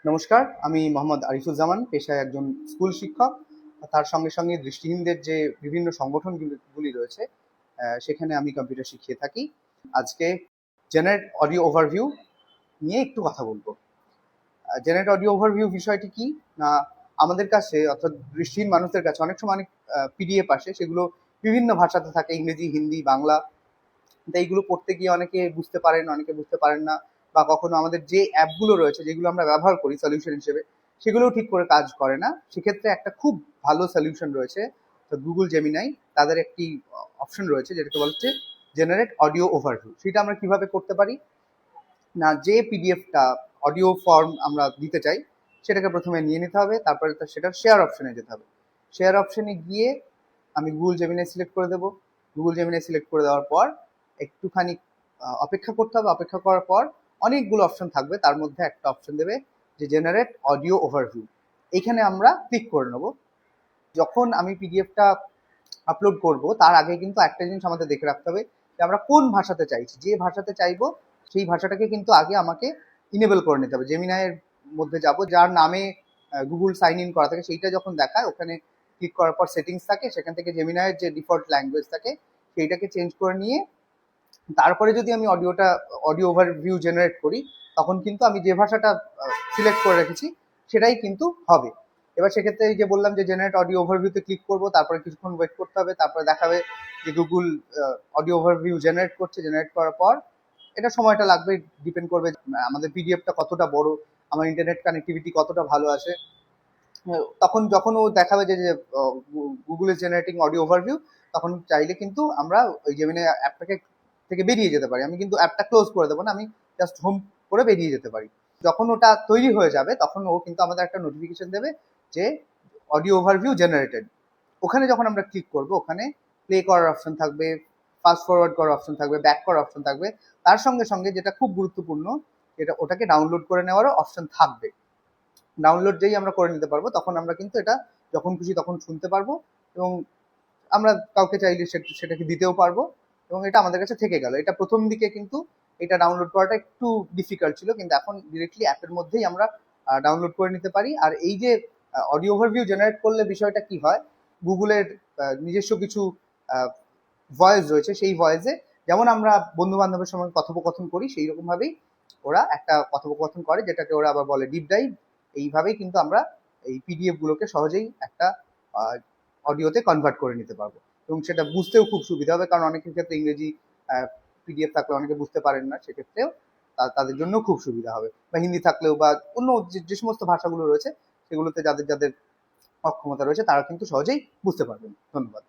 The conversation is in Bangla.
নমস্কার, আমি মোহাম্মদ আরিফুজ্জামান, পেশায় একজন স্কুল শিক্ষক। তার সঙ্গে সঙ্গে দৃষ্টিহীনদের যে বিভিন্ন সংগঠনগুলি রয়েছে, সেখানে আমি কম্পিউটার শিখিয়ে থাকি। আজকে জেনারেট অডিও ওভারভিউ নিয়ে একটু কথা বলবো। জেনারেট অডিও ওভারভিউ বিষয়টি কি না, আমাদের কাছে অর্থাৎ দৃষ্টিহীন মানুষদের কাছে অনেক সময় অনেক পিডিএফ আসে, সেগুলো বিভিন্ন ভাষাতে থাকে, ইংরেজি, হিন্দি, বাংলা। তো এইগুলো পড়তে গিয়ে অনেকে বুঝতে পারেন, অনেকে বুঝতে পারেন না, বা কখনো আমাদের যে অ্যাপগুলো রয়েছে যেগুলো আমরা ব্যবহার করি সলিউশন হিসেবে, সেগুলোও ঠিক করে কাজ করে না। সেক্ষেত্রে একটা খুব ভালো সলিউশন রয়েছে, তো গুগল জেমিনাই, তাদের একটি অপশন রয়েছে যেটাকে বলা হচ্ছে জেনারেট অডিও ওভারভিউ। সেটা আমরা কিভাবে করতে পারি না, যে পিডিএফটা অডিও ফর্ম আমরা দিতে চাই সেটাকে প্রথমে নিয়ে নিতে হবে, তারপরে সেটা শেয়ার অপশনে যেতে হবে। শেয়ার অপশনে গিয়ে আমি গুগল জেমিনাই সিলেক্ট করে দেবো। গুগল জেমিনাই সিলেক্ট করে দেওয়ার পর একটুখানি অপেক্ষা করতে হবে। অপেক্ষা করার পর অনেকগুলো অপশন থাকবে, তার মধ্যে একটা অপশন দেবে যে জেনারেট অডিও ওভারভিউ। এইখানে আমরা ক্লিক করে নেব। যখন আমি পিডিএফটা আপলোড করব তার আগে কিন্তু একটা জিনিস আমাদের দেখে রাখতে হবে যে আমরা কোন ভাষাতে চাইছি। যে ভাষাতে চাইবো সেই ভাষাটাকে কিন্তু আগে আমাকে ইনেবল করে নিতে হবে। জেমিনাইয়ের মধ্যে যাব, যার নামে গুগল সাইন ইন করা থাকে সেইটা যখন দেখায়, ওখানে ক্লিক করার পর সেটিংস থাকে, সেখান থেকে জেমিনাইয়ের যে ডিফল্ট ল্যাঙ্গুয়েজ থাকে সেইটাকে চেঞ্জ করে নিয়ে তারপরে যদি আমি অডিও ওভারভিউ জেনারেট করি, তখন কিন্তু আমি যে ভাষাটা সিলেক্ট করে রেখেছি সেটাই কিন্তু হবে। এবার সেক্ষেত্রে এই যে বললাম যে জেনারেট অডিও ওভারভিউতে ক্লিক করব, তারপরে কিছুক্ষণ ওয়েট করতে হবে, তারপরে দেখাবে যে গুগল অডিও ওভারভিউ জেনারেট করছে। জেনারেট করার পর এটা সময়টা লাগবে, ডিপেন্ড করবে আমাদের পিডিএফটা কতটা বড়, আমার ইন্টারনেট কানেক্টিভিটি কতটা ভালো আছে। তখন যখন ও দেখাবে যে Google is generating audio overview, তখন চাইলে কিন্তু আমরা ওই জেমিনি অ্যাপটাকে থেকে বেরিয়ে যেতে পারি। আমি কিন্তু অ্যাপটা ক্লোজ করে দেবো না, আমি জাস্ট হোম করে বেরিয়ে যেতে পারি। যখন ওটা তৈরি হয়ে যাবে তখন ও কিন্তু আমাদের একটা নোটিফিকেশন দেবে যে অডিও ওভারভিউ জেনারেটেড। ওখানে যখন আমরা ক্লিক করব, ওখানে প্লে করার অপশন থাকবে, ফাস্ট ফরওয়ার্ড করার অপশন থাকবে, ব্যাক করার অপশন থাকবে। তার সঙ্গে সঙ্গে যেটা খুব গুরুত্বপূর্ণ, ওটাকে ডাউনলোড করে নেওয়ারও অপশন থাকবে। ডাউনলোড যেই আমরা করে নিতে পারবো, তখন আমরা কিন্তু এটা যখন খুশি তখন শুনতে পারবো, এবং আমরা কাউকে চাইলে সেটাকে দিতেও পারবো, এবং এটা আমাদের কাছে থেকে গেল। এটা প্রথম দিকে কিন্তু এটা ডাউনলোড করাটা একটু ডিফিকাল্ট ছিল, কিন্তু এখন ডিরেক্টলি অ্যাপের মধ্যেই আমরা ডাউনলোড করে নিতে পারি। আর এই যে অডিও ওভারভিউ জেনারেট করলে বিষয়টা কি হয়, গুগলের নিজস্ব কিছু ভয়েস রয়েছে, সেই ভয়েসে যেমন আমরা বন্ধু বান্ধবের সঙ্গে কথোপকথন করি, সেই রকম ভাবেই ওরা একটা কথোপকথন করে, যেটাকে ওরা আবার বলে ডিপ ডাইভ। এইভাবেই কিন্তু আমরা এই পিডিএফ গুলোকে সহজেই একটা অডিওতে কনভার্ট করে নিতে পারবো, এবং সেটা বুঝতেও খুব সুবিধা হবে, কারণ অনেকের ক্ষেত্রে ইংরেজি পিডিএফ থাকলে অনেকে বুঝতে পারেন না, সেক্ষেত্রেও তাদের জন্য খুব সুবিধা হবে। বা হিন্দি থাকলেও, বা অন্য যে সমস্ত ভাষাগুলো রয়েছে সেগুলোতে যাদের যাদের অক্ষমতা রয়েছে তারা কিন্তু সহজেই বুঝতে পারবেন। ধন্যবাদ।